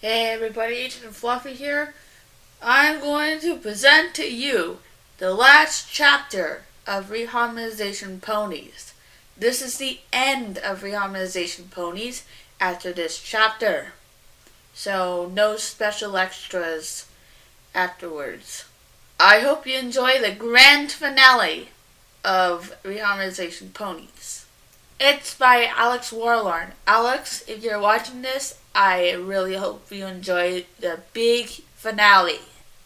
Hey everybody, Agent Fluffy here. I'm going to present to you the last chapter of Reharmonization Ponies. This is the end of Reharmonization Ponies after this chapter. So no special extras afterwards. I hope you enjoy the grand finale of Reharmonization Ponies. It's by Alex Warlord. Alex, if you're watching this, I really hope you enjoy the big finale.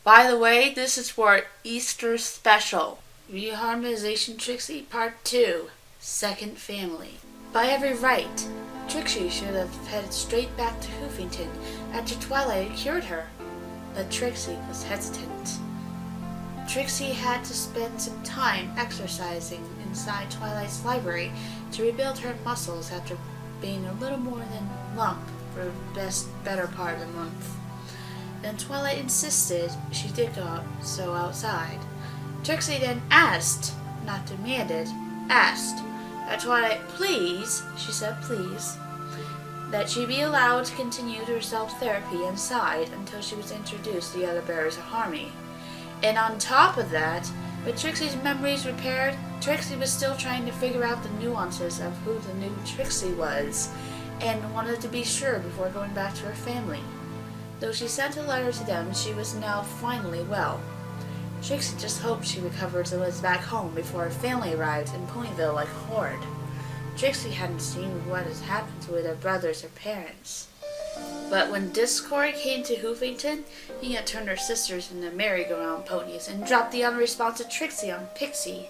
By the way, this is for Easter special. Reharmonization Trixie Part 2, Second Family. By every right, Trixie should have headed straight back to Hoofington after Twilight had cured her. But Trixie was hesitant. Trixie had to spend some time exercising inside Twilight's library to rebuild her muscles after being a little more than lump for the better part of the month. Then Twilight insisted she did go outside. Trixie then asked, not demanded, asked that Twilight please, she said please, that she be allowed to continue her self-therapy inside until she was introduced to the other bearers of harmony. And on top of that, with Trixie's memories repaired, Trixie was still trying to figure out the nuances of who the new Trixie was, and wanted to be sure before going back to her family. Though she sent a letter to them, she was now finally well. Trixie just hoped she recovered and was back home before her family arrived in Ponyville like a horde. Trixie hadn't seen what had happened to her brothers or parents. But when Discord came to Hoofington, he had turned her sisters into merry-go-round ponies and dropped the unresponsive Trixie on Pixie.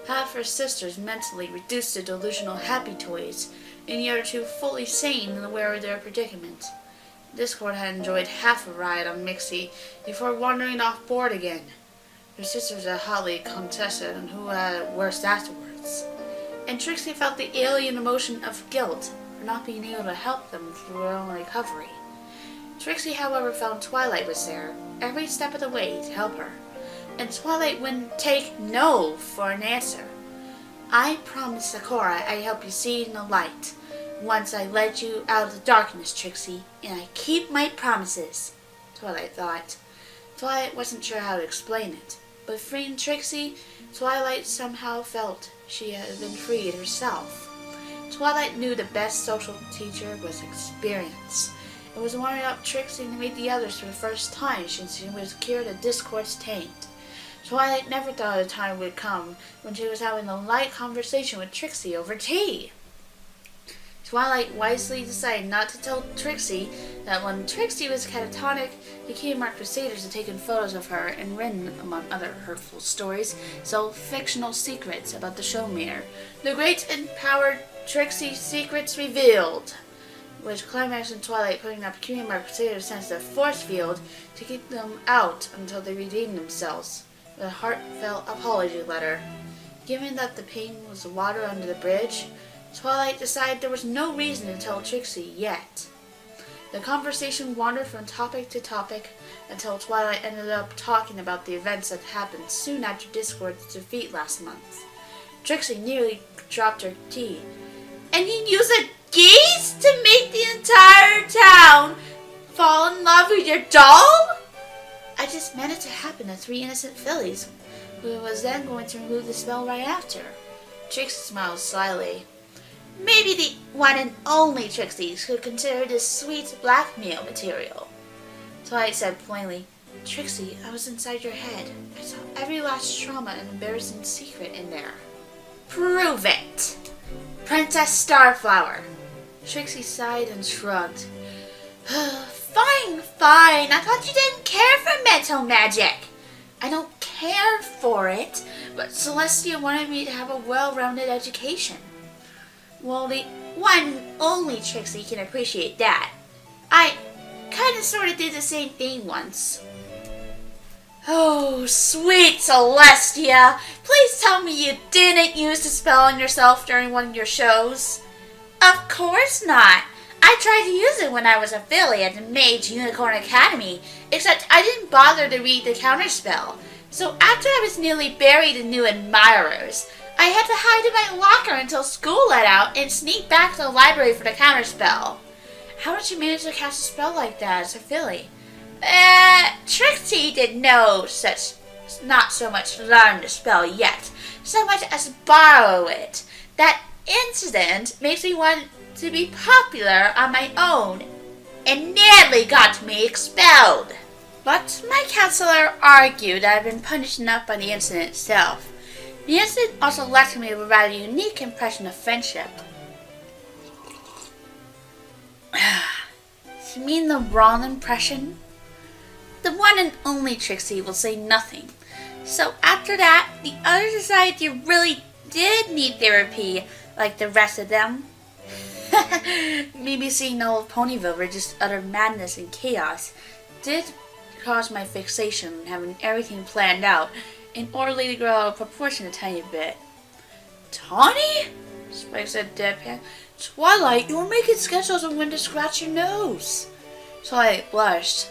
Half her sisters mentally reduced to delusional happy toys, and the other two fully sane and aware of their predicament. Discord had enjoyed half a ride on Mixie before wandering off board again. Her sisters had hotly contested on who had it worst afterwards, and Trixie felt the alien emotion of guilt for not being able to help them through their own recovery. Trixie, however, found Twilight was there every step of the way to help her, and Twilight wouldn't take no for an answer. I promised Sakura I'd help you see in the light once I led you out of the darkness, Trixie, and I keep my promises, Twilight thought. Twilight wasn't sure how to explain it, but freeing Trixie, Twilight somehow felt she had been freed herself. Twilight knew the best social teacher was experience, and was warming up Trixie to meet the others for the first time since she was cured of Discord's taint. Twilight never thought a time would come when she was having a light conversation with Trixie over tea. Twilight wisely decided not to tell Trixie that when Trixie was catatonic, the Keymark Crusaders had taken photos of her and written, among other hurtful stories, some fictional secrets about the showmare. The great and powered Trixie Secrets Revealed, which climaxed in Twilight putting up Keymark Crusaders' sensitive force field to keep them out until they redeemed themselves, with a heartfelt apology letter. Given that the pain was the water under the bridge, Twilight decided there was no reason to tell Trixie yet. The conversation wandered from topic to topic until Twilight ended up talking about the events that happened soon after Discord's defeat last month. Trixie nearly dropped her tea. And you use a geese to make the entire town fall in love with your doll? I just meant it to happen to 3 innocent fillies, who was then going to remove the spell right after. Trixie smiled slyly. Maybe the one and only Trixie could consider this sweet blackmail material. Twilight said plainly, Trixie, I was inside your head. I saw every last trauma and embarrassing secret in there. Prove it! Princess Starflower. Trixie sighed and shrugged. Fine. I thought you didn't care for mental magic. I don't care for it, but Celestia wanted me to have a well-rounded education. Well, the one and only Trixie can appreciate that. I kinda sorta did the same thing once. Oh, sweet Celestia! Please tell me you didn't use the spell on yourself during one of your shows. Of course not. I tried to use it when I was a filly at the Mage Unicorn Academy, except I didn't bother to read the counterspell. So after I was nearly buried in new admirers, I had to hide in my locker until school let out and sneak back to the library for the counterspell. How did you manage to cast a spell like that as a filly? Trixie did not so much learn the spell yet, so much as borrow it. That incident makes me want to be popular on my own, and nearly got me expelled. But my counselor argued that I'd been punished enough by the incident itself. The incident also left me with a rather unique impression of friendship. You mean the wrong impression? The one and only Trixie will say nothing. So after that, the others decided you really did need therapy like the rest of them. Maybe seeing all of Ponyville were just utter madness and chaos did cause my fixation on having everything planned out in orderly to grow out of proportion a tiny bit. Tawny? Spike said deadpan. Twilight, you were making schedules on when to scratch your nose. Twilight blushed.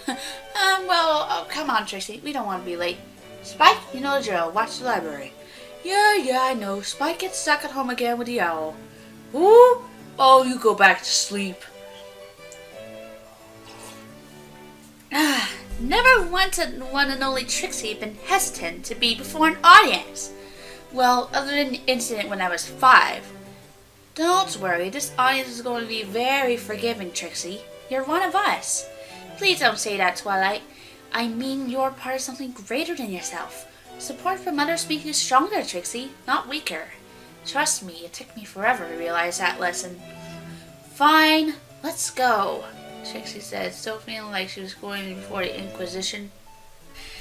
Come on, Trixie. We don't want to be late. Spike, you know the drill. Watch the library. Yeah, I know. Spike gets stuck at home again with the owl. Ooh? Oh, you go back to sleep. Never once had the one and only Trixie been hesitant to be before an audience. Well, other than the incident when I was 5. Don't worry, this audience is going to be very forgiving, Trixie. You're one of us. Please don't say that, Twilight. I mean you're part of something greater than yourself. Support from others makes you stronger, Trixie, not weaker. Trust me, it took me forever to realize that lesson. Fine, let's go, Trixie said, still feeling like she was going before the Inquisition.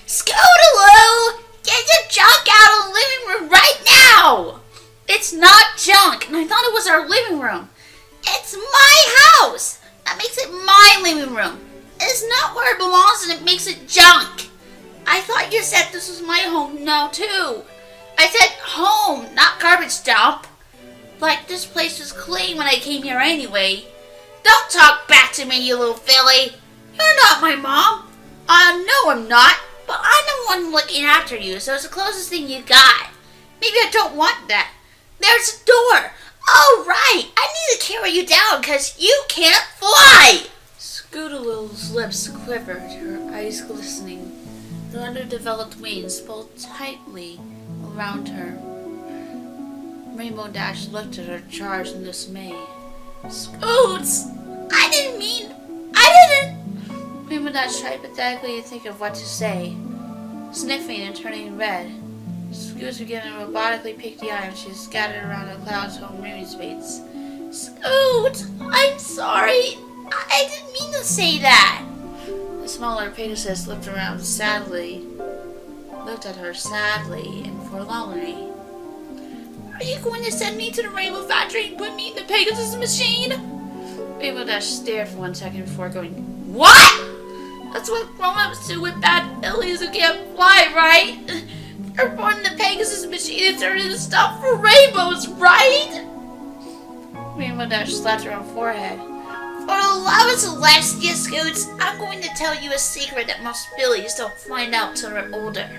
Scootaloo! Get your junk out of the living room right now! It's not junk, and I thought it was our living room. It's my house! That makes it my living room. It's not where it belongs, and it makes it junk. I thought you said this was my home now, too. I said home, not garbage dump. Like this place was clean when I came here anyway. Don't talk back to me, you little filly. You're not my mom. No, I'm not. But I'm the one looking after you, so it's the closest thing you got. Maybe I don't want that. There's a door. Oh, right. I need to carry you down because you can't fly. Scootaloo's lips quivered, her eyes glistening. The underdeveloped wings pulled tightly around her. Rainbow Dash looked at her, charged in dismay. Scoots! I didn't! Rainbow Dash tried pathetically to think of what to say, sniffing and turning red. Scoots began to robotically pick the items she scattered around the cloud's home living space. Scoot! I'm sorry! I didn't mean to say that! The smaller Pegasus looked at her sadly and forlornly. Are you going to send me to the Rainbow Factory and put me in the Pegasus machine? Rainbow Dash stared for 1 second before going, What? That's what grown-ups do with bad fillies who can't fly, right? They're born in the Pegasus machine and turn into stuff for rainbows, right? Rainbow Dash slapped her on the forehead. For the love of Celestia, Scoots, I'm going to tell you a secret that most fillies don't find out till they're older.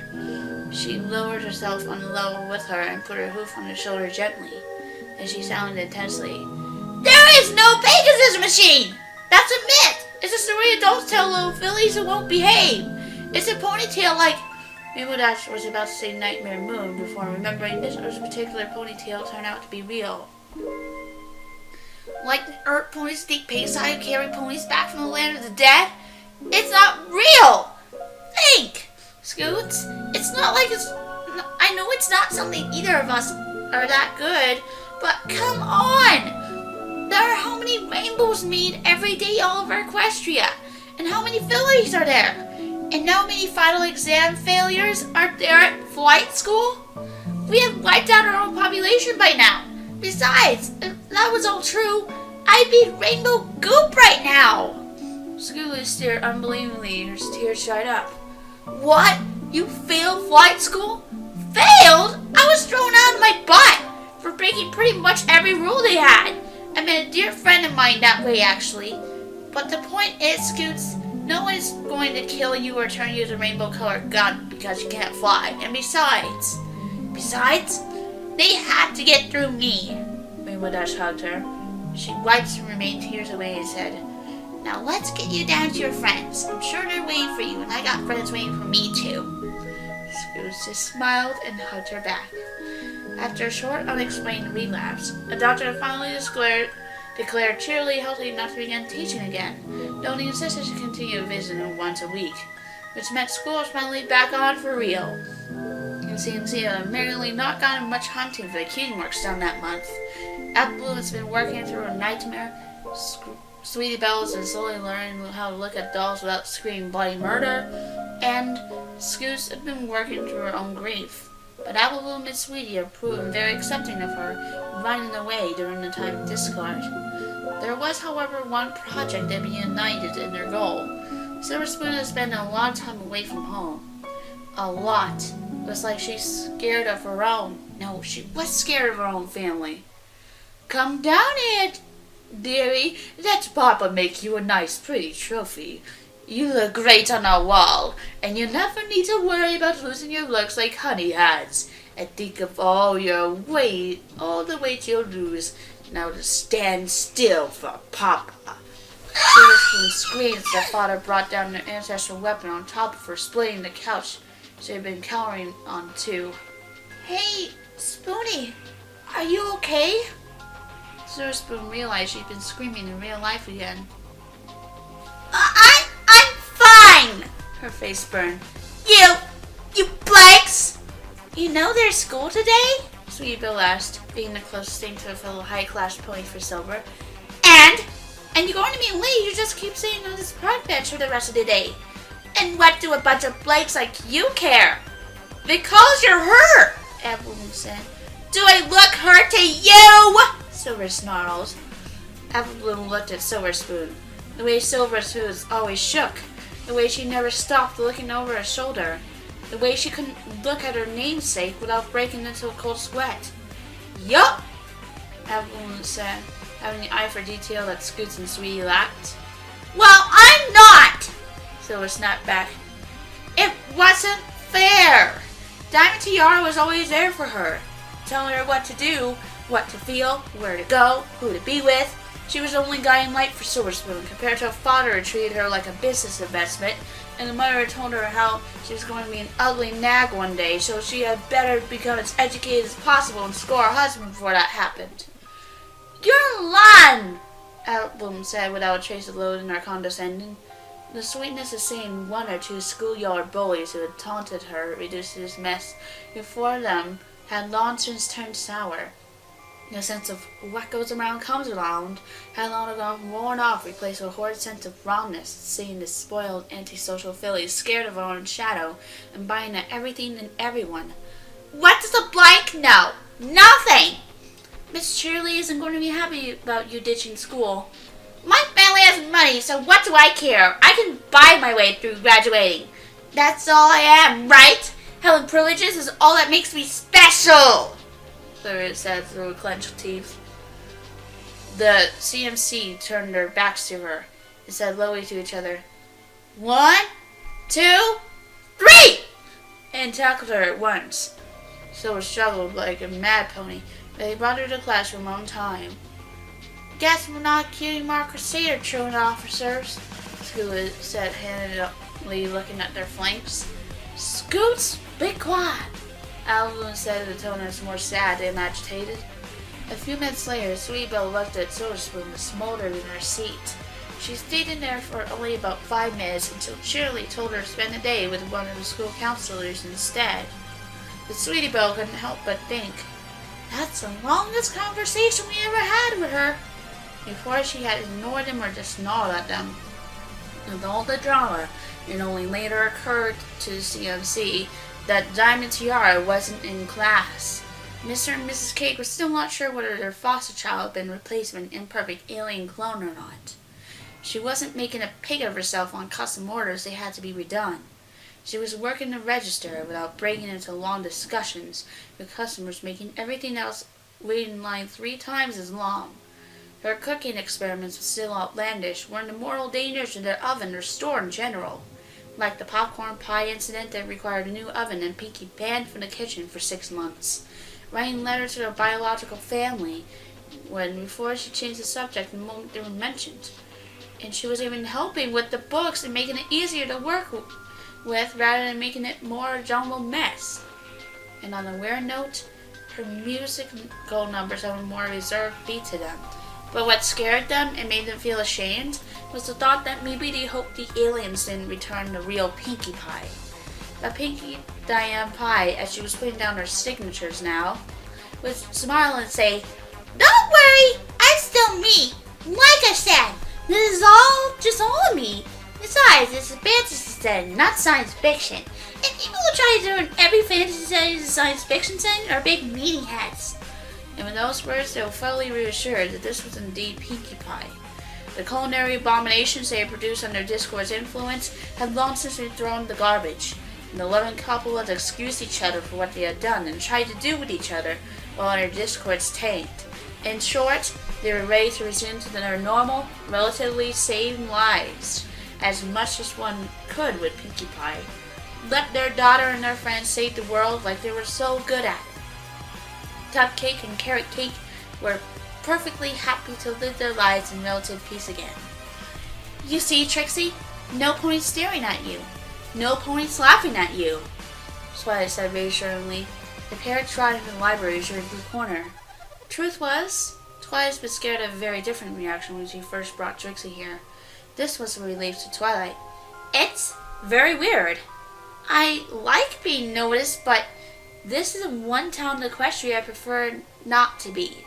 She lowered herself on the level with her and put her hoof on her shoulder gently, as she sounded intensely. There is no Pegasus machine! That's a myth! It's a story adults tell little fillies who won't behave. It's a ponytail like... Rainbow Dash was about to say Nightmare Moon before remembering this particular ponytail turned out to be real. Like the Earth ponies think Payside who carry ponies back from the land of the dead? It's not real! Think! Scoots, it's not like it's... I know it's not something either of us are that good, but come on! There are how many rainbows made every day all over Equestria? And how many fillies are there? And how many final exam failures are there at flight school? We have wiped out our own population by now. Besides, if that was all true, I'd be Rainbow Goop right now. Scootaloo stared unbelievingly and her tears dried up. What? You failed flight school? Failed? I was thrown out of my butt for breaking pretty much every rule they had. I met a dear friend of mine that way, actually. But the point is, Scoots, no one is going to kill you or turn you into a rainbow-colored gun because you can't fly. And besides, they had to get through me. Rainbow Dash hugged her. She wiped some remaining tears away and said, "Now let's get you down to your friends. I'm sure they're waiting for you, and I got friends waiting for me too." Scoots just smiled and hugged her back. After a short, unexplained relapse, a doctor finally declared Cheerily healthy enough to begin teaching again, though he insisted she continue visiting once a week, which meant school was finally back on for real. And CMC had apparently not gotten much hunting for the cutie marks done that month. Apple has been working through a nightmare. Sweetie Belle has been slowly learning how to look at dolls without screaming bloody murder, and Scoots had been working through her own grief. But Apple Bloom and Sweetie have proven very accepting of her running away during the time of discard. There was, however, one project that united in their goal. Silver Spoon has spent a lot of time away from home. A lot. It was like she's scared of her own. No, she was scared of her own family. "Come down here, dearie. Let Papa make you a nice, pretty trophy. You look great on our wall, and you never need to worry about losing your looks like Honey has. And think of all the weight you'll lose. Now just stand still for Papa." Silver Spoon screamed as her father brought down their ancestral weapon on top of her, splitting the couch she had been cowering on too. "Hey, Spoonie, are you okay?" Silver Spoon realized she'd been screaming in real life again. I'm fine!" Her face burned. You blanks! "You know there's school today?" Sweetie Belle asked, being the closest thing to a fellow high-class pony for Silver. And you're going to be late. You just keep sitting on this park bench for the rest of the day. And what do a bunch of blanks like you care?" "Because you're hurt," Appleblossom said. "Do I look hurt to you?" Silver snarled. Applebloom looked at Silver Spoon. The way Silver Spoon always shook. The way she never stopped looking over her shoulder. The way she couldn't look at her namesake without breaking into a cold sweat. "Yup," Applebloom said, having the eye for detail that Scoots and Sweetie lacked. "Well, I'm not!" Silver snapped back. "It wasn't fair. Diamond Tiara was always there for her, telling her what to do, what to feel, where to go, who to be with. She was the only guiding light for Silver Spoon, compared to a father who treated her like a business investment, and the mother had told her how she was going to be an ugly nag one day, so she had better become as educated as possible and score her husband before that happened." "You're lying," Applebloom said without a trace of loathing or condescending. The sweetness of seeing one or two schoolyard bullies who had taunted her reduced to this mess before them had long since turned sour. The sense of what goes around comes around had long ago worn off, replaced with a horrid sense of wrongness, seeing the spoiled, antisocial fillies scared of her own shadow and buying at everything and everyone. "What does the blank know? Nothing!" "Miss Shirley isn't going to be happy about you ditching school." "My family has money, so what do I care? I can buy my way through graduating. That's all I am, right? Having privileges is all that makes me special," Silver said through clenched teeth. The CMC turned their backs to her and said lowly to each other, "1, 2, 3!" and tackled her at once. Silver struggled like a mad pony, but they brought her to the classroom on time. "Guess we're not cutie mark crusader truant officers," Scoot said handedly, looking at their flanks. "Scoots, be quiet," Applebloom said in a tone that was more sad and agitated. A few minutes later, Sweetie Belle looked at Silver Spoon and smoldered in her seat. She stayed in there for only about 5 minutes until Shirley told her to spend the day with one of the school counselors instead. But Sweetie Belle couldn't help but think, "That's the longest conversation we ever had with her," before she had ignored them or just gnawed at them. With all the drama, it only later occurred to the CMC that Diamond Tiara wasn't in class. Mr. and Mrs. Cake were still not sure whether their foster child had been replaced with an imperfect alien clone or not. She wasn't making a pig of herself on custom orders, they had to be redone. She was working the register without breaking into long discussions with customers, making everything else wait in line 3 times as long. Her cooking experiments were still outlandish, were in the moral dangers of their oven or store in general, like the popcorn pie incident that required a new oven and Pinky banned from the kitchen for 6 months, writing letters to their biological family, when before she changed the subject the moment they were mentioned. And she was even helping with the books and making it easier to work with rather than making it more a jumbled mess. And on a weird note, her musical numbers have a more reserved beat to them. But what scared them and made them feel ashamed was the thought that maybe they hoped the aliens didn't return the real Pinkie Pie. But Pinkie Diane Pie, as she was putting down her signatures now, would smile and say, "Don't worry, I'm still me. Like I said, this is all just all me. Besides, it's a fantasy setting, not science fiction. And people who try to turn every fantasy setting into science fiction setting are big meaty heads." And with those words, they were fully reassured that this was indeed Pinkie Pie. The culinary abominations they had produced under Discord's influence had long since been thrown in the garbage, and the loving couple had excused each other for what they had done and tried to do with each other while under Discord's taint. In short, they were ready to resume to their normal, relatively sane lives, as much as one could with Pinkie Pie. Let their daughter and their friends save the world like they were so good at it. Cupcake and Carrot Cake were perfectly happy to live their lives in relative peace again. "You see, Trixie, no ponies staring at you. No ponies laughing at you," Twilight said reassuringly. The pair trotted in the library toward the corner. The truth was, Twilight's been scared of a very different reaction when she first brought Trixie here. This was a relief to Twilight. "It's very weird. I like being noticed, but this is one town in Equestria I prefer not to be,"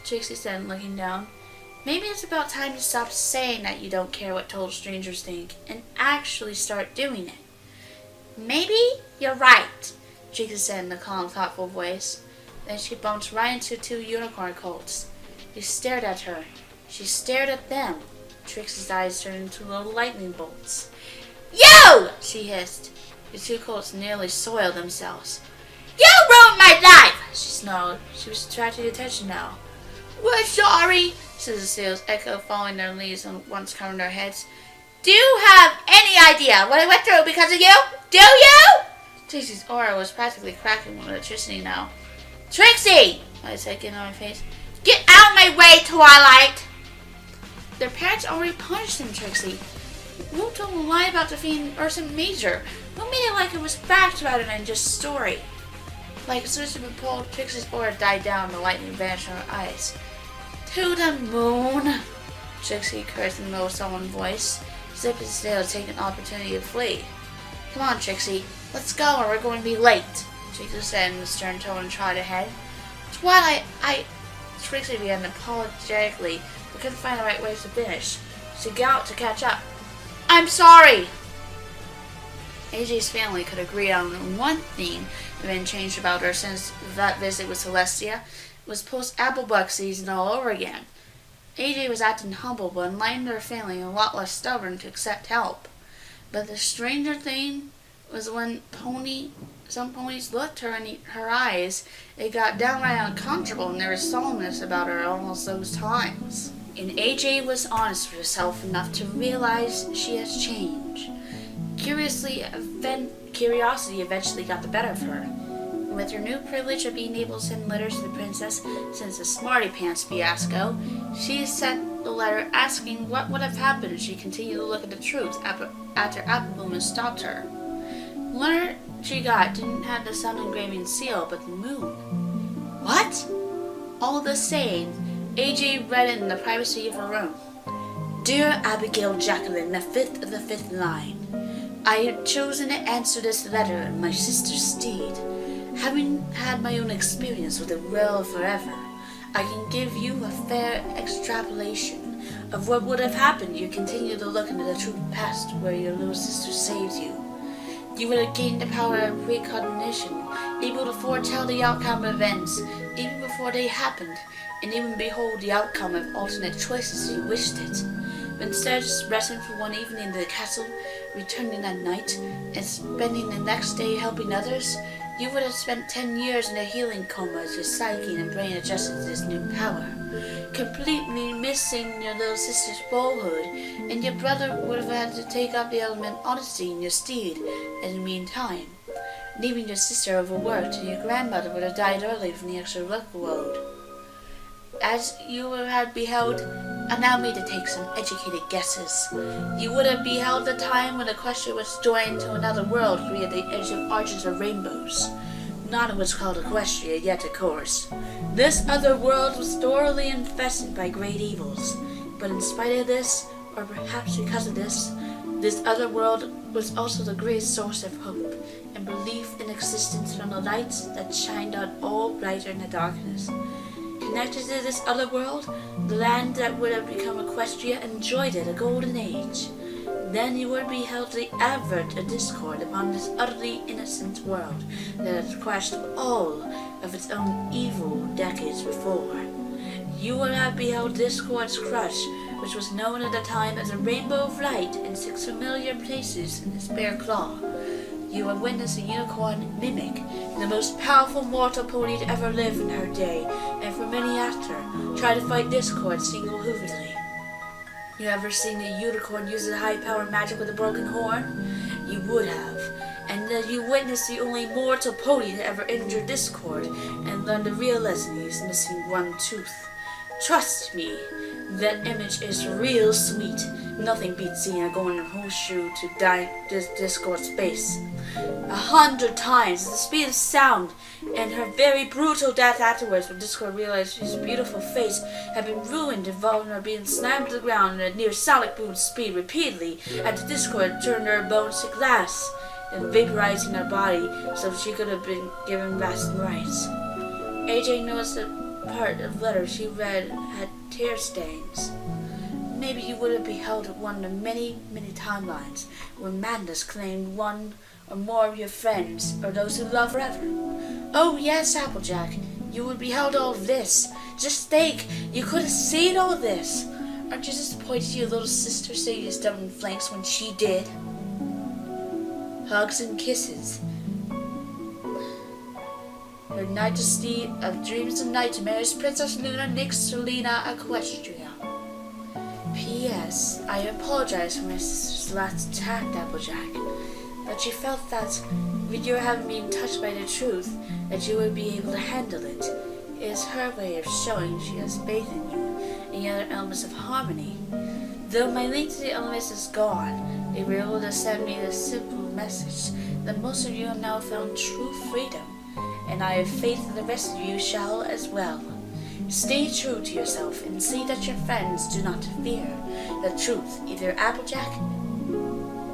Trixie said, looking down. "Maybe it's about time you stop saying that you don't care what total strangers think and actually start doing it." "Maybe you're right," Trixie said in a calm, thoughtful voice. Then she bumped right into two unicorn colts. They stared at her. She stared at them. Trixie's eyes turned into little lightning bolts. "You!" she hissed. The two colts nearly soiled themselves. "You ruined my life!" she snarled. She was attracting attention now. "We're sorry," said the seals, echo following their leads and once covering their heads. "Do you have any idea what I went through because of you? Do you?" Trixie's aura was practically cracking with electricity now. "Trixie!" I said, getting on my face. "Get out of my way, Twilight!" "Their parents already punished them, Trixie. Who told them a lie about defeating Ursa Major? Who made it like it was fact rather than just a story?" Like as soon as she had been pulled, Trixie's aura died down and the lightning vanished from her eyes. "To the moon!" Trixie cursed in the low sullen voice, as if his tail had taken an opportunity to flee. "Come on, Trixie, let's go or we're going to be late," Trixie said in a stern tone and trotted ahead. "Twilight, Trixie began apologetically, but couldn't find the right way to finish. She galloped to catch up. "I'm sorry!" AJ's family could agree on one thing that had been changed about her since that visit with Celestia. It was post-Applebug season all over again. AJ was acting humble but enlightened her family and a lot less stubborn to accept help. But the stranger thing was when some ponies looked her in her eyes, it got downright uncomfortable and there was solemnness about her almost those times. And AJ was honest with herself enough to realize she has changed. Curiosity eventually got the better of her. And with her new privilege of being able to send letters to the princess since the Smarty Pants fiasco, she sent the letter asking what would have happened if she continued to look at the truth after Applebloom had stopped her. The letter she got didn't have the sun engraving seal, but the moon. What? All the same, AJ read it in the privacy of her room. "Dear Abigail Jacqueline, the 5th of the 5th line. I have chosen to answer this letter in my sister's stead. Having had my own experience with the world forever, I can give you a fair extrapolation of what would have happened if you continued to look into the true past where your little sister saved you. You would have gained the power of precognition, able to foretell the outcome of events, even before they happened, and even behold the outcome of alternate choices if you wished it. But instead of just resting for one evening in the castle, returning at night, and spending the next day helping others, you would have spent 10 years in a healing coma as your psyche and brain adjusted to this new power, completely missing your little sister's boyhood, and your brother would have had to take up the element honesty in your stead in the meantime, leaving your sister overworked, and your grandmother would have died early from the extra workload. As you had beheld, allow me to take some educated guesses. You would have beheld the time when Equestria was joined to another world via the arches of rainbows. None was called Equestria yet, of course. This other world was thoroughly infested by great evils. But in spite of this, or perhaps because of this other world was also the greatest source of hope and belief in existence from the lights that shined on all brighter in the darkness. Connected to this other world, the land that would have become Equestria enjoyed it a golden age. Then you would beheld the advent of discord upon this utterly innocent world that had crashed all of its own evil decades before. You would have beheld discord's crush, which was known at the time as a rainbow of light in 6 familiar places in its bare claw. You would witness a unicorn Mimic, the most powerful mortal pony to ever live in her day, and for many after, try to fight discord single-handedly. You ever seen a unicorn use a high-powered magic with a broken horn? You would have. And then you witnessed the only mortal pony to ever injure discord, and learned the real lesson is missing one tooth. Trust me, that image is real sweet. Nothing beats seeing a golden horseshoe to Discord's face. 100 times the speed of sound, and her very brutal death afterwards when Discord realized his beautiful face had been ruined involving her being slammed to the ground at near sonic boom speed repeatedly as Discord turned her bones to glass and vaporizing her body so she could have been given lasting rights. AJ noticed that part of the letter she read had tear stains. Maybe you would have beheld one of many, many timelines where madness claimed one or more of your friends or those who love forever. Oh yes, Applejack, you would beheld all of this. Just think, you could have seen all of this. Aren't you disappointed your little sister say you jumped in flanks when she did? Hugs and kisses. Her Majesty of Dreams and Nightmares, Princess Luna Nixolina Equestria. P.S. I apologize for my sister's last attack, Applejack, but she felt that, with your having been touched by the truth, that you would be able to handle it. It is her way of showing she has faith in you and the other elements of harmony. Though my link to the elements is gone, they were able to send me the simple message that most of you have now found true freedom, and I have faith that the rest of you shall as well. Stay true to yourself and see that your friends do not fear the truth, either Applejack,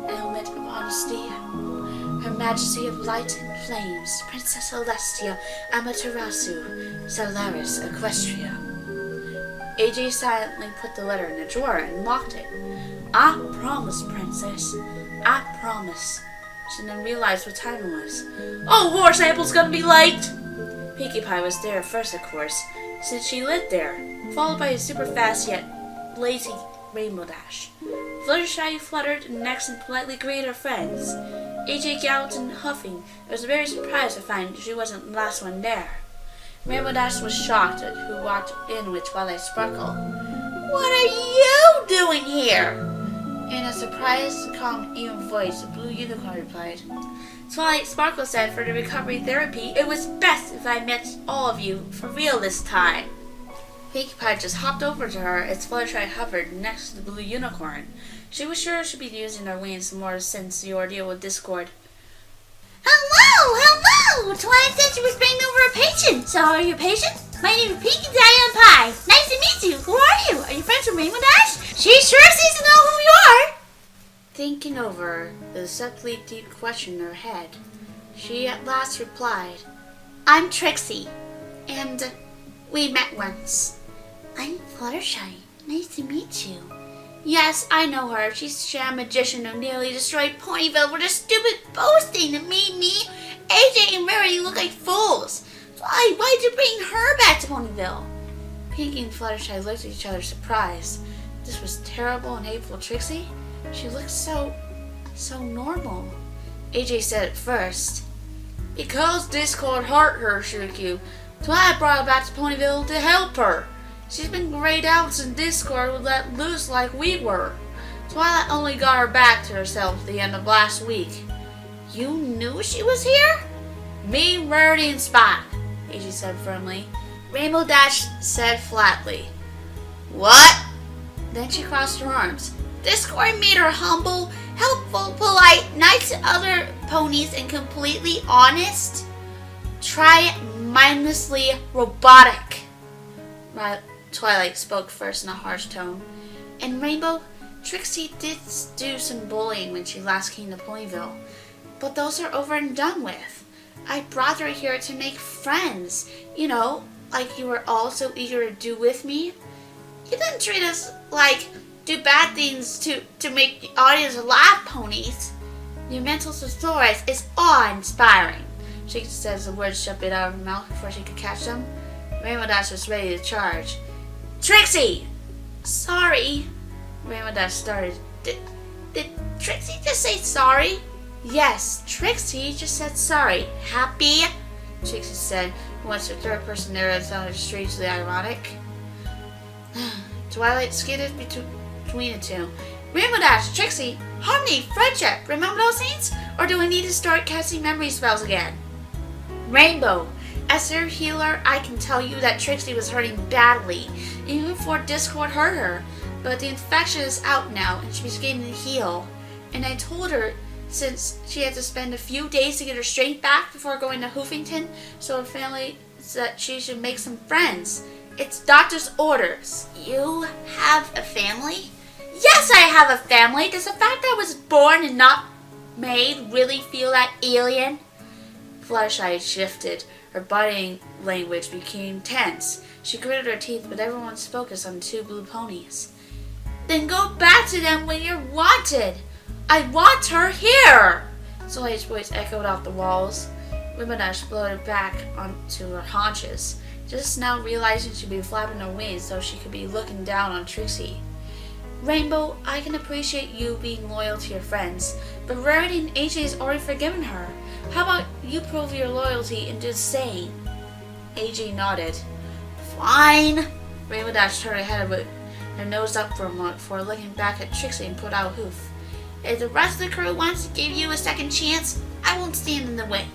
element of honesty, Her Majesty of Light and Flames, Princess Celestia Amaterasu, Solaris Equestria. AJ silently put the letter in a drawer and locked it. I promise, Princess. I promise. She then realized what time it was. Oh, Horse Apple's gonna be late! Pinkie Pie was there first, of course, since she lived there, followed by a super fast yet lazy Rainbow Dash. Fluttershy fluttered next and politely greeted her friends. AJ galloped and huffing. I was very surprised to find she wasn't the last one there. Rainbow Dash was shocked at who walked in with Twilight Sparkle. What are you doing here? In a surprised, calm, even voice, the Blue Unicorn replied. Twilight Sparkle said for the recovery therapy, it was best if I met all of you for real this time. Pinkie Pie just hopped over to her as Fluttershy hovered next to the Blue Unicorn. She was sure she'd be using her wings more since the ordeal with Discord. Hello! Twilight said she was bringing over a patient. So are you a patient? My name is Pinkie Pie. Nice to meet you. Who are you? Are you friends from Rainbow Dash? She sure seems to know who you are. Thinking over the deceptively deep question in her head, she at last replied, I'm Trixie, and we met once. I'm Fluttershy. Nice to meet you. Yes, I know her. She's a sham magician who nearly destroyed Ponyville with her stupid Boasting that made me, AJ, and Rarity look like fools. Why'd you bring her back to Ponyville? Pinkie and Fluttershy looked at each other surprised. This was terrible and hateful Trixie. She looked so normal. AJ said it first. Because Discord hurt her, Shuku. Twilight brought her back to Ponyville to help her. She's been grayed out since Discord was let loose like we were. Twilight only got her back to herself at the end of last week. You knew she was here? Me, Rarity, and Spot, AJ said firmly. Rainbow Dash said flatly. What? Then she crossed her arms. Discord made her humble, helpful, polite, nice to other ponies, and completely honest. Try mindlessly robotic. Twilight spoke first in a harsh tone. And Rainbow, Trixie did do some bullying when she last came to Ponyville. But those are over and done with. I brought her here to make friends. You know, like you were all so eager to do with me. You didn't treat us like do bad things to make the audience laugh, Ponies. Your mental thesaurus is awe-inspiring. Trixie says the words shut it out of her mouth before she could catch them. Rainbow Dash was ready to charge. Trixie! Sorry. Rainbow Dash started. Did Trixie just say sorry? Yes, Trixie just said sorry. Happy? Trixie said, once her third person narrative sounded strangely ironic. Twilight skidded between the two. Rainbow Dash, Trixie, harmony, friendship, remember those things? Or do we need to start casting memory spells again? Rainbow, as their healer, I can tell you that Trixie was hurting badly, even before Discord hurt her. But the infection is out now, and she's beginning to heal. And I told her, since she had to spend a few days to get her strength back before going to Hoofington, so her family said she should make some friends. It's doctor's orders. You have a family? Yes, I have a family. Does the fact that I was born and not made really feel that alien? Fluttershy shifted. Her body language became tense. She gritted her teeth, but everyone's focused on the two blue ponies. Then go back to them when you're wanted. I want her here! Soleil's voice echoed off the walls. Rainbow Dash floated back onto her haunches, just now realizing she'd be flapping her wings so she could be looking down on Trixie. Rainbow, I can appreciate you being loyal to your friends, but Rarity and AJ's already forgiven her. How about you prove your loyalty and do the same? AJ nodded. Fine. Rainbow Dash turned her head with her nose up for a moment before looking back at Trixie and put out a hoof. If the rest of the crew wants to give you a second chance, I won't stand in the way.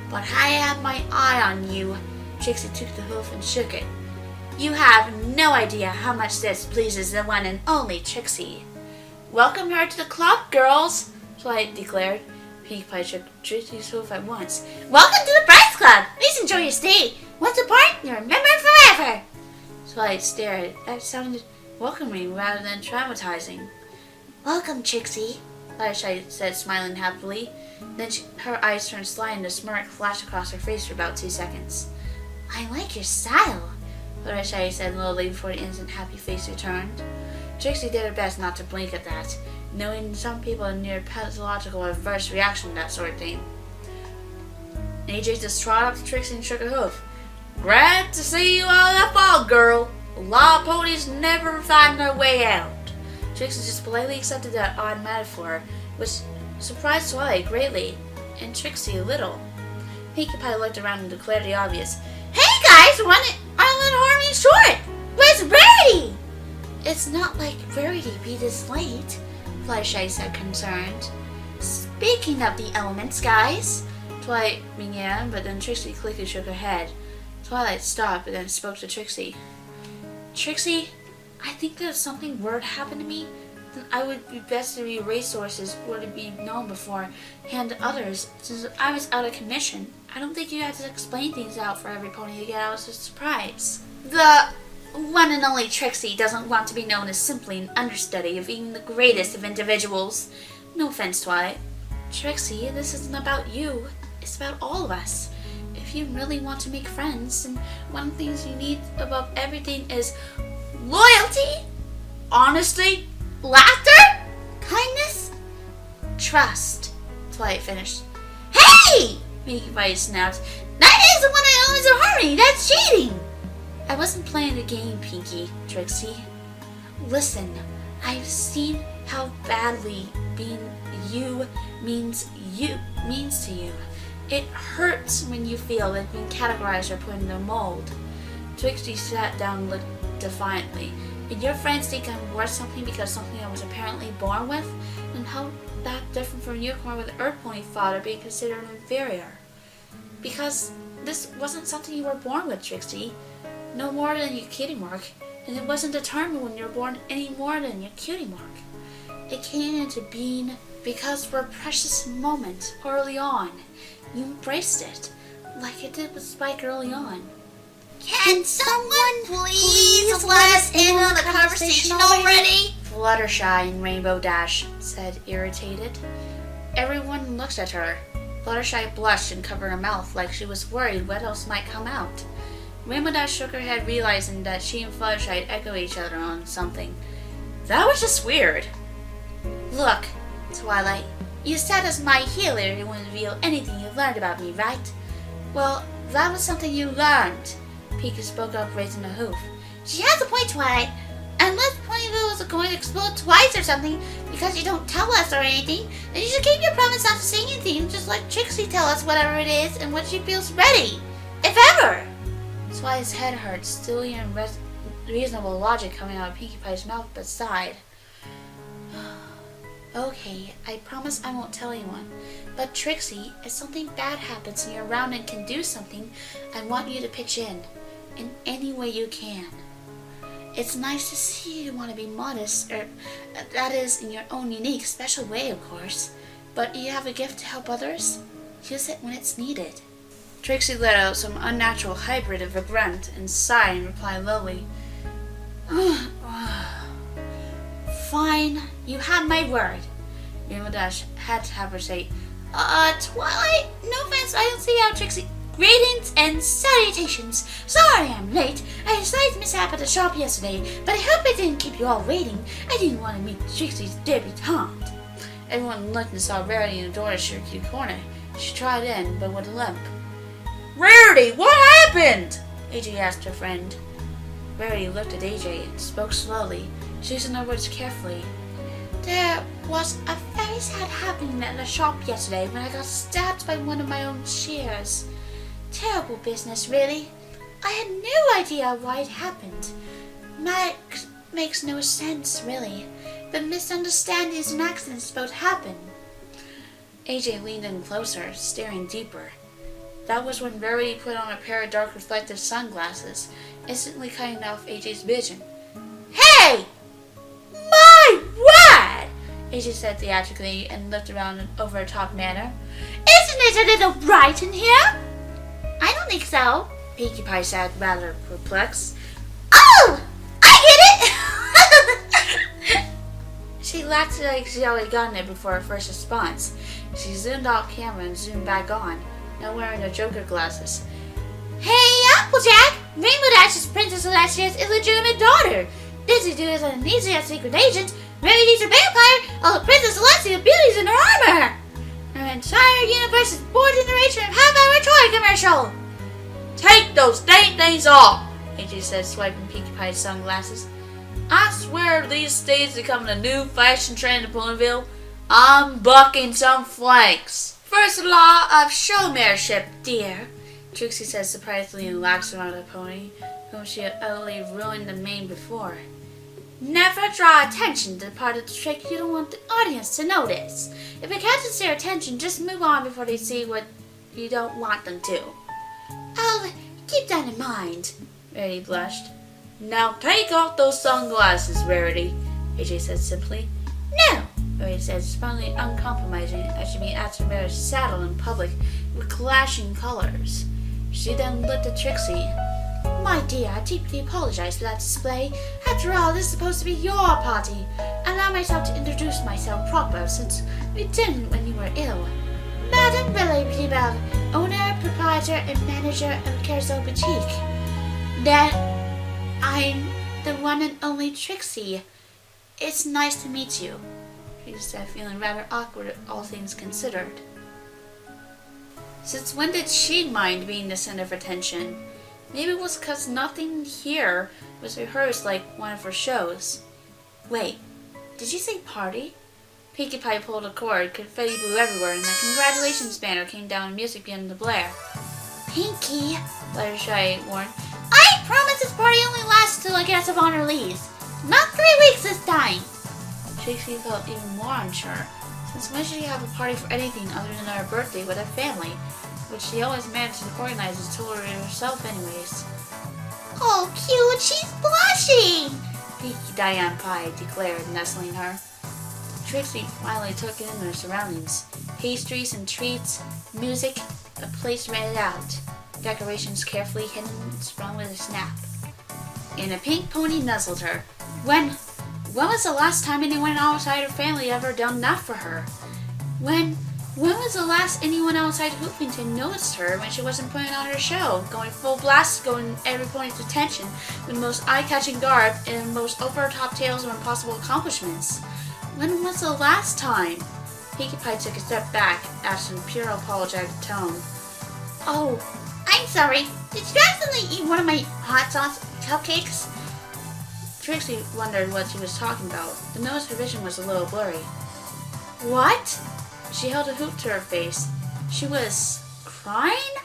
But I have my eye on you. Trixie took the hoof and shook it. You have no idea how much this pleases the one and only Trixie. Welcome her to the club, girls, Twilight declared. Pinkie Pie shook Trixie's hoof at once. Welcome to the Brides Club. Please enjoy your stay. Once apart, you'll remember it forever. Twilight stared. That sounded welcoming rather than traumatizing. Welcome, Trixie, Fluttershy said, smiling happily. Then her eyes turned sly and a smirk flashed across her face for about 2 seconds. I like your style, Fluttershy said lowly before the instant happy face returned. Trixie did her best not to blink at that, knowing some people had near pathological adverse reaction to that sort of thing. AJ just trotted up to Trixie and shook her hoof. Glad to see you out of that fog, girl. A lot of ponies never find their way out. Trixie just politely accepted that odd metaphor, which surprised Twilight greatly, and Trixie a little. Pinkie Pie looked around and declared the obvious. Hey guys, run it! I let Harmony short! Where's Rarity? It's not like Rarity be this late, Fluttershy said, concerned. Speaking of the elements, guys, Twilight began, but then Trixie quickly shook her head. Twilight stopped and then spoke to Trixie. Trixie, I think that if something were to happen to me, then I would be best to be resources or to be known beforehand to others. Since I was out of commission, I don't think you have to explain things out for every pony to get out as a surprise. The one and only Trixie doesn't want to be known as simply an understudy of even the greatest of individuals. No offense, Twilight. Trixie, this isn't about you. It's about all of us. If you really want to make friends, then one of the things you need above everything is loyalty, honesty, laughter, kindness, trust. Twilight finished. Hey! Pinkie Pie snapped. That is the one I own as a Harmony. That's cheating. I wasn't playing the game, Pinkie, Trixie. Listen, I've seen how badly being you means to you. It hurts when you feel like being categorized or put in a mold. Trixie sat down and looked defiantly. If your friends think I'm worth something because something I was apparently born with, then how that different from you born with Earth Pony father being considered inferior? Because this wasn't something you were born with, Trixie. no more than your cutie mark, and it wasn't determined when you were born any more than your cutie mark. It came into being because for a precious moment early on, you embraced it, like it did with Spike early on. Can someone please let us in on the conversation already? Fluttershy and Rainbow Dash said, irritated. Everyone looked at her. Fluttershy blushed and covered her mouth like she was worried what else might come out. Rainbow Dash shook her head, realizing that she and Fluttershy had echoed each other on something. That was just weird. Look, Twilight, you said as my healer you wouldn't reveal anything you learned about me, right? Well, that was something you learned. Pika spoke up, raising a hoof. She has a point, Twilight. Unless Ponyville is going to explode twice or something because you don't tell us or anything, then you should keep your promise not to say anything, just let Trixie tell us whatever it is and when she feels ready. If ever! Twilight's head hurt, still hearing reasonable logic coming out of Pinkie Pie's mouth, but sighed. Okay, I promise I won't tell anyone. But Trixie, if something bad happens and you're around and can do something, I want you to pitch in any way you can. It's nice to see you want to be modest, or that is in your own unique, special way, of course. But you have a gift to help others? Use it when it's needed. Trixie let out some unnatural hybrid of a grunt and sighed and replied lowly. Fine, you have my word. Rainbow Dash had to have her say, Twilight, no offense, I don't see how Trixie... Greetings and salutations. Sorry I'm late. I had a slight mishap at the shop yesterday, but I hope I didn't keep you all waiting. I didn't want to meet Trixie's debutante. Everyone looked and saw Rarity in the door to Shirky corner. She tried in, but with a limp. Rarity, what happened? AJ asked her friend. Rarity looked at AJ and spoke slowly, choosing her words carefully. There was a very sad happening at the shop yesterday when I got stabbed by one of my own shears. Terrible business, really. I had no idea why it happened. Makes no sense, really. But misunderstandings and accidents both happen. AJ leaned in closer, staring deeper. That was when Rarity put on a pair of dark reflective sunglasses, instantly cutting off AJ's vision. Hey! My word! AJ said theatrically and looked around in over-the-top manner. Isn't it a little bright in here? I don't think so. Pinkie Pie said, rather perplexed. Oh! I get it! She laughed like she already gotten it before her first response. She zoomed off camera and zoomed back on, now wearing her Joker glasses. Hey, Applejack! Rainbow Dash's Princess Celestia's illegitimate daughter. Dizzy Doo is an amnesia secret agent. Rarity's a vampire. All of Princess Celestia's beauties in her armor. Her entire universe is fourth generation of half-hour toy commercial. Take those dang things off, AJ said, swiping Pinkie Pie's sunglasses. I swear these days becoming a new fashion trend in Ponyville. I'm bucking some flanks. First law of showmanship, dear, Trixie said surprisingly and laxed around a pony, whom she had utterly ruined the mane before. Never draw attention to the part of the trick you don't want the audience to notice. If it catches their attention, just move on before they see what you don't want them to. I'll keep that in mind, Rarity blushed. Now take off those sunglasses, Rarity, AJ said simply. No, Rarity said, spontaneously uncompromising as she being asked to wear a saddle in public with clashing colors. She then looked at Trixie. My dear, I deeply apologize for that display. After all, this is supposed to be your party. Allow myself to introduce myself proper, since we didn't when you were ill. Madam Willie Bell, owner, proprietor, and manager of Carousel Boutique. Then, I'm the one and only Trixie. It's nice to meet you, she said, feeling rather awkward, all things considered. Since when did she mind being the center of attention? Maybe it was because nothing here was rehearsed like one of her shows. Wait, did you say party? Pinkie Pie pulled a cord, confetti blew everywhere, and the congratulations banner came down and music began to blare. Pinkie, Fluttershy warned, I promise this party only lasts till a guest of honor leaves. Not 3 weeks this time. Trixie felt even more unsure. Since when should she have a party for anything other than her birthday with her family, which she always managed to organize and told her herself anyways. Oh, cute, she's blushing. Peaky Diane Pie declared, nestling her. Trixie finally took in her surroundings. Pastries and treats, music, a place rented out. Decorations carefully hidden and sprung with a snap. And a pink pony nuzzled her. When was the last time anyone outside her family ever done that for her? When was the last anyone outside Hoopington noticed her when she wasn't putting on her show, going full blast, going every pony's attention, with the most eye-catching garb and most over-the-top tales of impossible accomplishments? When was the last time? Pinkie Pie took a step back, asked in pure apologetic tone. Oh, I'm sorry. Did you accidentally eat one of my hot sauce cupcakes? Trixie wondered what she was talking about. The nose her vision was a little blurry. What? She held a hoop to her face. She was crying?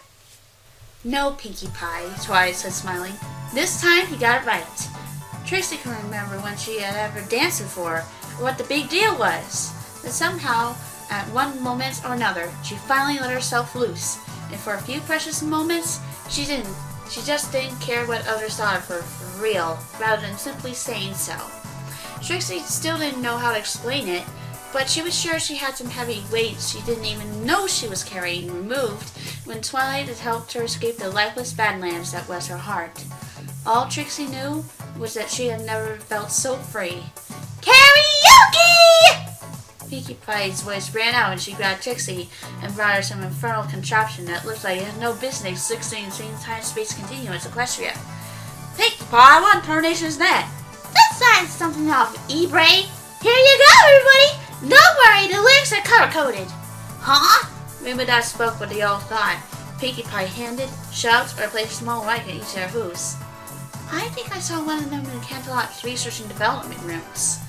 No, Pinkie Pie, Twilight said, smiling. This time he got it right. Trixie couldn't remember when she had ever danced before, or what the big deal was. But somehow, at one moment or another, she finally let herself loose. And for a few precious moments, she just didn't care what others thought of her for real, rather than simply saying so. Trixie still didn't know how to explain it, but she was sure she had some heavy weights she didn't even know she was carrying removed when Twilight had helped her escape the lifeless badlands that was her heart. All Trixie knew was that she had never felt so free. Karaoke! Pinkie Pie's voice ran out and she grabbed Trixie and brought her some infernal contraption that looked like it had no business existing in same time-space continuum as Equestria. Pinkie Pie, what in tarnation is that? Let's sign something off eBay. Here you go, everybody! Don't worry, the lyrics are color-coded. Huh? Rainbow Dash spoke what they all thought. Pinkie Pie handed, shoved, or placed a small right in each of their hooves. I think I saw one of them in Canterlot's research and development rooms.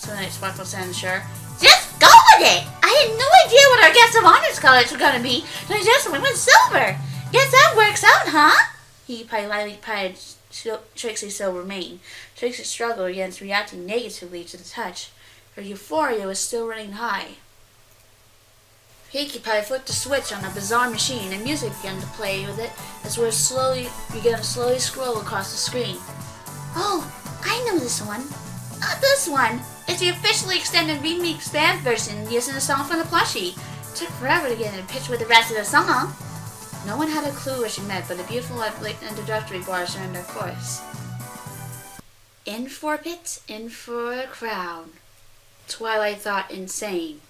Twilight Sparkle said unsure. Just go with it! I had no idea what our guest of honor's colors were gonna be, so I just went with silver. Guess that works out, huh? Pinkie Pie lightly patted Trixie's silver mane. Trixie struggled against reacting negatively to the touch. Her euphoria was still running high. Pinkie Pie flicked a switch on a bizarre machine and music began to play with it as we began to slowly scroll across the screen. Oh, I know this one. Not this one. It's the officially extended remix band version using a song from the plushie. It took forever to get in pitch with the rest of the song. No one had a clue what she meant, but the beautiful introductory bars earned their chorus. In for a pit, in for a crown. Twilight thought insane.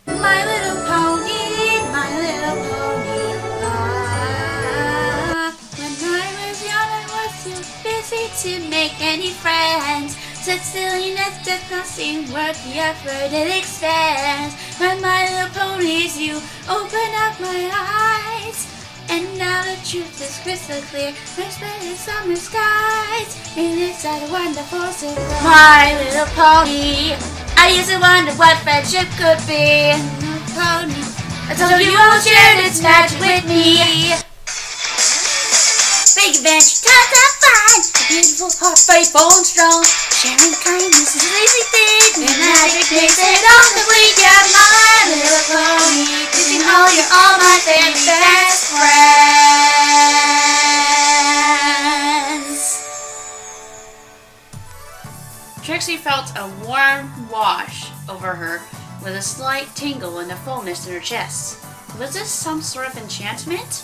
My little pony, my little pony, ah. When I was young, I was too busy to make any friends. Such silliness does not seem worth the effort it expends. When my little ponies, you open up my eyes. And now the truth is crystal clear. My splendid summer skies. And it's such a wonderful surprise. My little pony, I used to wonder what friendship could be. Pony, I told you all shared its magic with me. Big adventure, times are fine. A beautiful heart, faithful and strong. Sharing kindness is an easy thing. And magic makes it all complete. Yeah, my little pony, teaching all you're all my very best friends. Trixie felt a warm wash over her with a slight tingle and a fullness in her chest. Was this some sort of enchantment?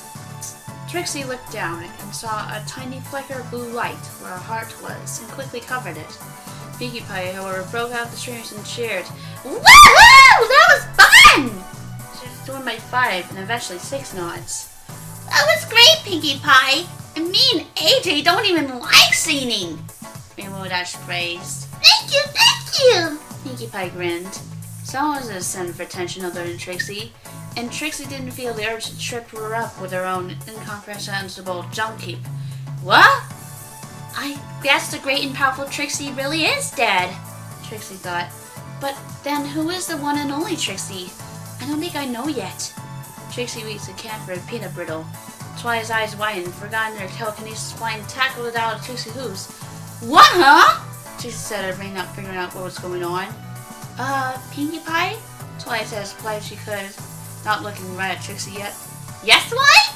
Trixie looked down and saw a tiny flicker of blue light where her heart was and quickly covered it. Pinkie Pie, however, broke out the screams and cheered. Woohoo! That was fun! She was doing by 5 and eventually 6 nods. That was great, Pinkie Pie. And me and AJ don't even like singing. Rainbow Dash praised. Thank you, thank you. Pinkie Pie grinned. Someone was a center for attention other than Trixie, and Trixie didn't feel the urge to trip her up with her own incomprehensible junk heap. What? I guess the great and powerful Trixie really is dead, Trixie thought. But then who is the one and only Trixie? I don't think I know yet. Trixie reached a can for a peanut brittle. Twilight's eyes widened, forgotten their telekinesis flying, tackled it out of Trixie's hooves. What, huh? Trixie said, her brain not figuring out what was going on. Pinkie Pie? Twilight said as polite as she could, not looking right at Trixie yet. Yes, what?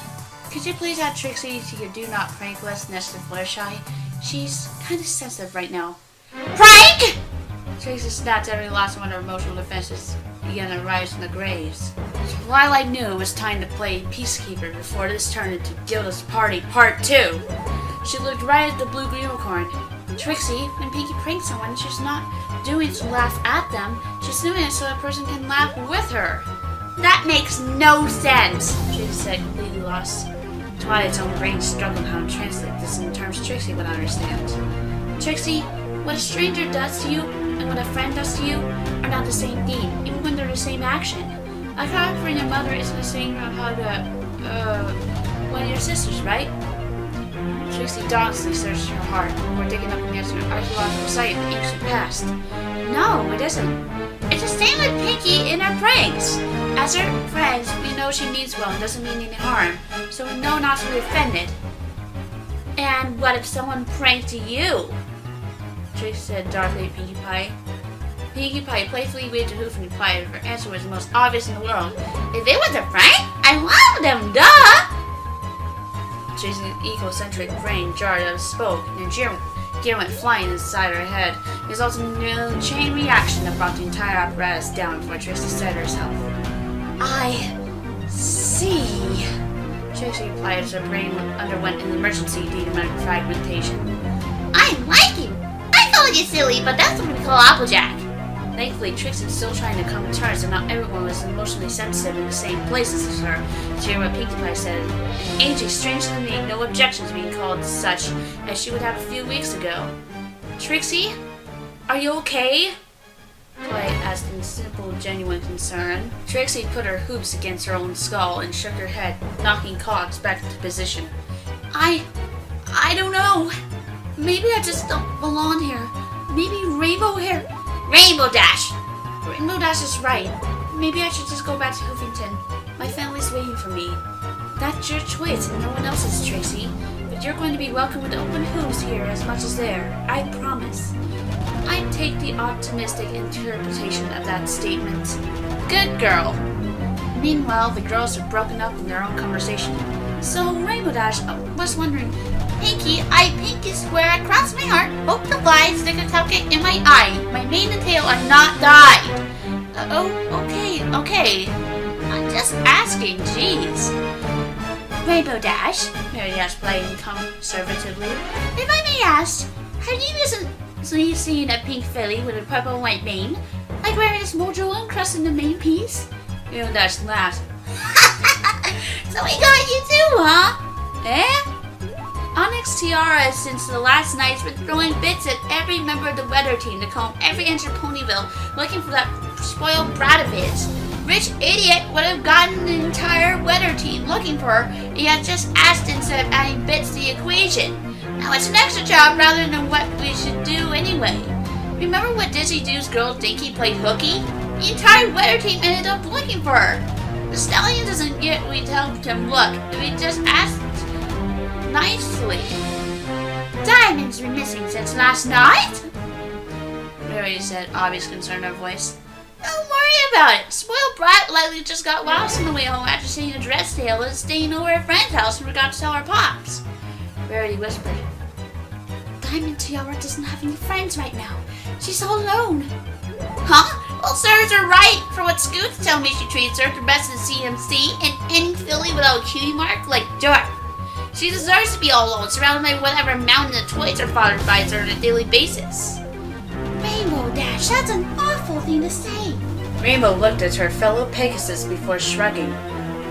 Could you please add Trixie to your do not prank list next to Fluttershy? She's kind of sensitive right now. Prank! Trixie snapped every last one of her emotional defenses began to rise from the graves. Twilight knew it was time to play Peacekeeper before this turned into Gilda's Party Part 2. She looked right at the blue unicorn. Trixie, when Pinkie pranks someone, she's not doing it to laugh at them. She's doing it so a person can laugh with her. That makes no sense, Trixie said, completely lost. Twilight's own brain struggled how to translate this in terms Trixie would understand. Trixie, what a stranger does to you and what a friend does to you are not the same thing, even when they're the same action. A cry for your mother isn't the same as how to, one of your sisters, right? Trixie dauntlessly searched her heart before digging up against an archaeological site of the ancient past. No, it isn't. It's the same with Pinkie in her pranks. As her friends, we know she means well and doesn't mean any harm, so we know not to be offended. And what if someone pranked you? Trixie said darkly at Pinkie Pie. Pinkie Pie playfully waved a hoof and replied. Her answer was the most obvious in the world. If it was a prank, I love them, duh! Trixie's egocentric brain jarred as she spoke, and a gear went flying inside her head, resulting in a chain reaction that brought the entire apparatus down before Trixie said herself. I see. Trixie replied as her brain underwent an emergency defragmentation. I like you. I call you silly, but that's what we call Applejack. Thankfully, Trixie's still trying to come to terms that not everyone was emotionally sensitive in the same places as her. To hear what Pinkie Pie said, Angie strangely made no objections being called such as she would have a few weeks ago. Trixie, are you okay? Twilight asked in simple, genuine concern. Trixie put her hoops against her own skull and shook her head, knocking cogs back into position. I don't know. Maybe I just don't belong here. Maybe Rainbow here. Rainbow Dash! Rainbow Dash is right. Maybe I should just go back to Hoofington. My family's waiting for me. That's your choice and no one else's, Trixie. But you're going to be welcome with open hooves here as much as there. I promise. I take the optimistic interpretation of that statement. Good girl. Meanwhile, the girls have broken up in their own conversation. So, Rainbow Dash, I was wondering, Pinkie, I pinky swear across my heart, hope the flies stick a tucket in my eye. My mane and tail are not dyed. Okay. I'm just asking, jeez. Rainbow Dash, Mary asked politely and conservatively. If I may ask, have you recently seen a pink filly with a purple and white mane? Like wearing a small jewel encrusted in the main piece? Rainbow Dash laughed. So we got you too, huh? Eh? Onyx Tiara since the last night's been throwing bits at every member of the weather team to comb every inch of Ponyville looking for that spoiled brat of his. Rich idiot would have gotten the entire weather team looking for her if he had just asked instead of adding bits to the equation. Now it's an extra job rather than what we should do anyway. Remember what Dizzy Do's girl Dinky played hooky? The entire weather team ended up looking for her. The stallion doesn't get we helped him look if he just asked nicely. Diamonds were missing since last night? Mary said, obvious concern in her voice. Don't worry about it. Spoiled brat likely just got lost on the way home after seeing a dress sale and staying over at a friend's house and forgot to tell her pops. Rarity whispered. Diamond Tiara doesn't have any friends right now. She's all alone. Huh? Well, serves her right. For what Scoots tell me she treats her the best in CMC and any filly without a cutie mark like dirt. She deserves to be all alone, surrounded by whatever mountain of toys her father buys her on a daily basis. Rainbow Dash, that's an awful thing to say. Rainbow looked at her fellow Pegasus before shrugging.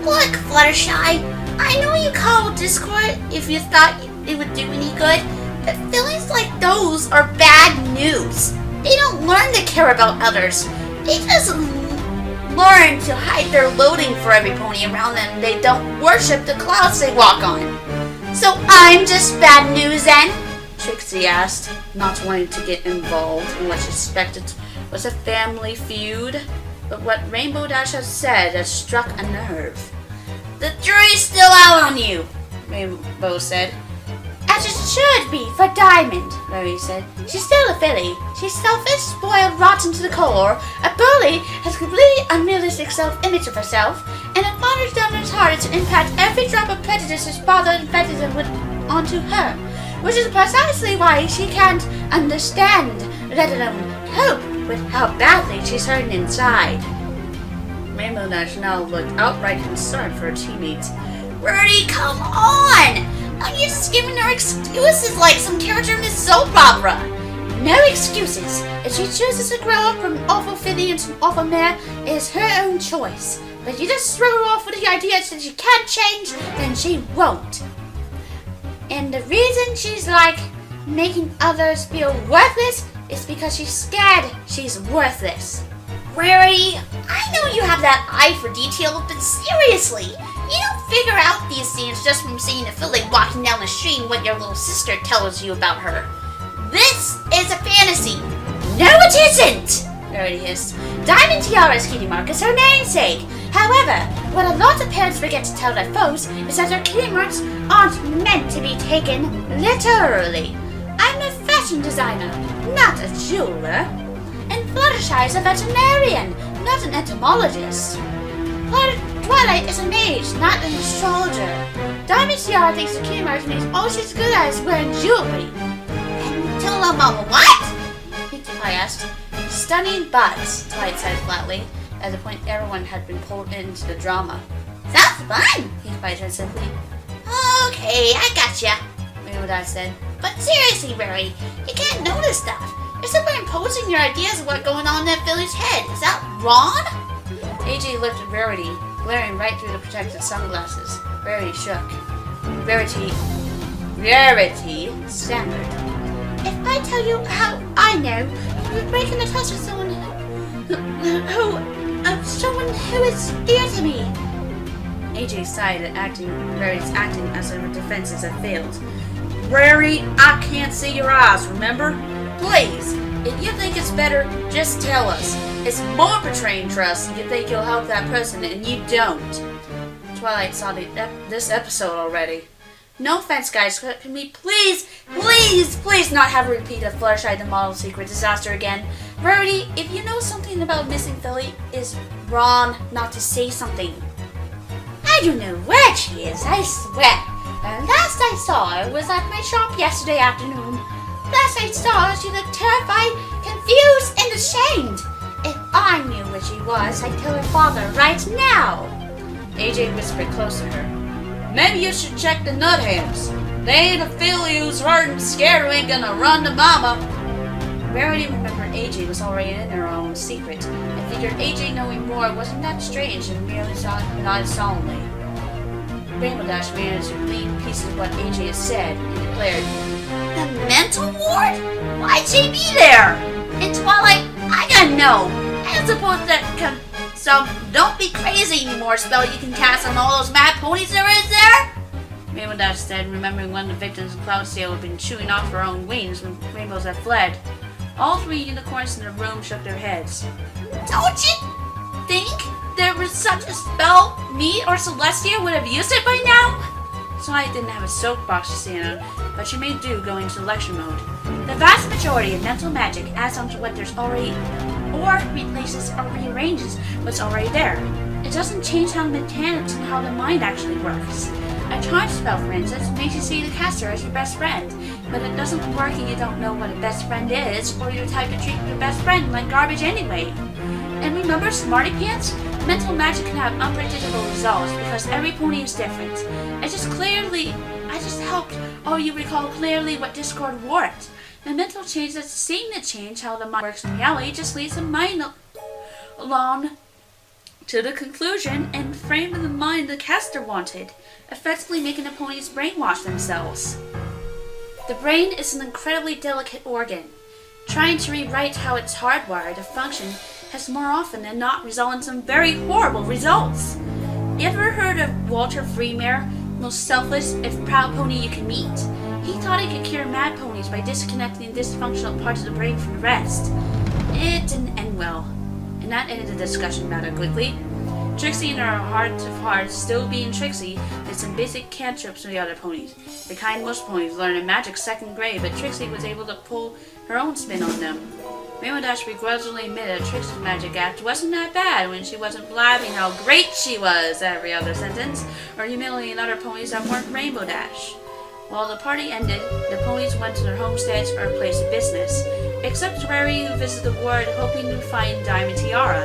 Look, Fluttershy, I know you called Discord if you thought it would do any good, but feelings like those are bad news. They don't learn to care about others. They just learn to hide their loathing for every pony around them. They don't worship the clouds they walk on. So I'm just bad news then? Trixie asked, not wanting to get involved in what she suspected was a family feud. But what Rainbow Dash had said had struck a nerve. The jury's still out on you, Rainbow said. As it should be for Diamond, Mary said. She's still a filly. She's selfish, spoiled, rotten to the core. A bully has a completely unrealistic self-image of herself, and a father's dominant heart is to impact every drop of prejudice his father infected him with onto her, which is precisely why she can't understand, let alone cope, with how badly she's hurting inside. Rainbow Dash now looked outright concerned for her teammates. Rarity, come on! I'm just giving her excuses like some character in this soap opera. No excuses. If she chooses to grow up from an awful filly into an awful mare, it is her own choice. But you just throw her off with the idea that she can't change, then she won't. And the reason she's like making others feel worthless is because she's scared she's worthless. Rarity, I know you have that eye for detail, but seriously, you don't figure out these things just from seeing a filly walking down the street and what your little sister tells you about her. This is a fantasy. No, it isn't! Rarity hissed. Diamond Tiara's cutie mark is her namesake. However, what a lot of parents forget to tell their folks is that their cutie marks aren't meant to be taken literally. I'm a fashion designer, not a jeweler. And Fluttershy is a veterinarian, not an entomologist. Twilight is a mage, not an astrologer. Diamond Tiara thinks the cutie mark means all she's good at is wearing jewelry. And tell them what? Pinkie Pie asked. Stunning butts, Twilight said flatly, at the point everyone had been pulled into the drama. Sounds fun, Pinkie Pie said simply. Okay, I gotcha, Rainbow Dash said. But seriously, Rarity, you can't notice stuff. You're simply imposing your ideas of what's going on in that filly's head. Is that wrong? AJ looked at Rarity, glaring right through the protective sunglasses. Rarity shook. Rarity stammered. If I tell you how I know, you're breaking the trust with someone who is dear to me. AJ sighed at Rarity's acting as if her defenses had failed. Rarity, I can't see your eyes, remember? Please, if you think it's better, just tell us. It's more betraying trust if you think you'll help that person and you don't. Twilight saw this episode already. No offense, guys, can we please not have a repeat of Fluttershy the Model Secret disaster again? Rarity, if you know something about missing Philly, it's wrong not to say something. I don't know where she is, I swear. The last I saw her was at my shop yesterday afternoon. Last I saw her, she looked terrified, confused, and ashamed. If I knew where she was, I'd tell her father right now. AJ whispered close to her. Maybe you should check the nutheads. They ain't a filly who's hurt and scared who ain't gonna run to mama. Rarity remembered AJ was already in her own secret, and figured AJ knowing more wasn't that strange and merely nodded solemnly. Rainbow Dash managed to glean pieces of what AJ had said and declared, The mental ward? Why'd she be there? And Twilight, I gotta know. I suppose that some don't be crazy anymore spell you can cast on all those mad ponies there is there? Rainbow Dash said, remembering one of the victims of Cloudsail had been chewing off her own wings when Rainbows had fled. All three unicorns in the room shook their heads. Don't you think there was such a spell? Me or Celestia would have used it by now? Twilight didn't have a soapbox to stand on, but she made do going into lecture mode. The vast majority of mental magic adds on to what there's already, or replaces or rearranges what's already there. It doesn't change how the mechanics and how the mind actually works. A charge spell, for instance, makes you see the caster as your best friend, but it doesn't work if you don't know what a best friend is, or you're the type to treat your best friend like garbage anyway. And remember Smarty Pants? Mental magic can have unpredictable results because every pony is different. I just helped all you recall clearly what Discord worked. The mental change that's seeming to change how the mind works in reality just leads the mind along to the conclusion and frame of the mind the caster wanted, effectively making the ponies brainwash themselves. The brain is an incredibly delicate organ. Trying to rewrite how it's hardwired to function has more often than not resulted in some very horrible results. You ever heard of Walter Freemare, most selfless if proud pony you can meet? He thought he could cure mad ponies by disconnecting dysfunctional parts of the brain from the rest. It didn't end well, and that ended the discussion rather quickly. Trixie, in her heart of hearts, still being Trixie, did some basic cantrips with the other ponies. The kind most ponies learn in magic second grade, but Trixie was able to pull her own spin on them. Rainbow Dash begrudgingly admitted Trixie's magic act wasn't that bad when she wasn't blabbing how great she was every other sentence, or humiliating other ponies that weren't Rainbow Dash. While the party ended, the ponies went to their homesteads or place of business, except Rary, who visited the ward hoping to find Diamond Tiara.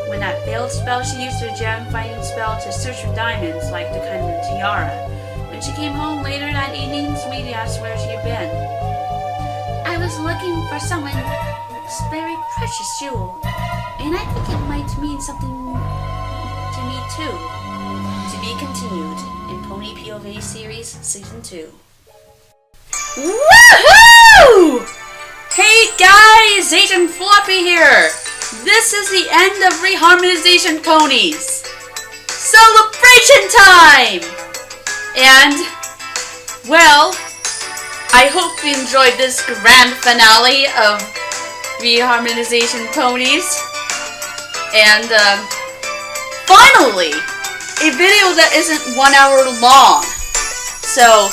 When that failed spell, she used her gem finding spell to search for diamonds, like the kind of tiara. When she came home later that evening, Sweetie asked where she had been. I was looking for someone's very precious jewel, and I think it might mean something to me too. To be continued in Pony POV Series Season 2. Woohoo! Hey guys, Agent Fluffy here! This is the end of Reharmonization Ponies! Celebration time! And, well, I hope you enjoyed this grand finale of Reharmonization Ponies. And, finally, a video that isn't 1 hour long. So,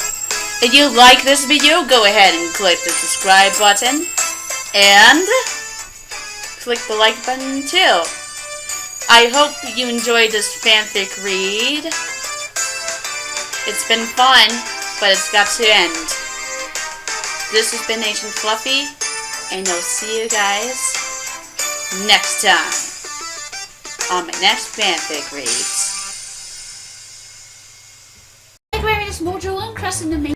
if you like this video, go ahead and click the subscribe button. And click the like button too. I hope you enjoyed this fanfic read. It's been fun, but it's got to end. This has been Agent Fluffy, and I'll see you guys next time on my next fanfic reads. Like wearing this mojo and crossing the main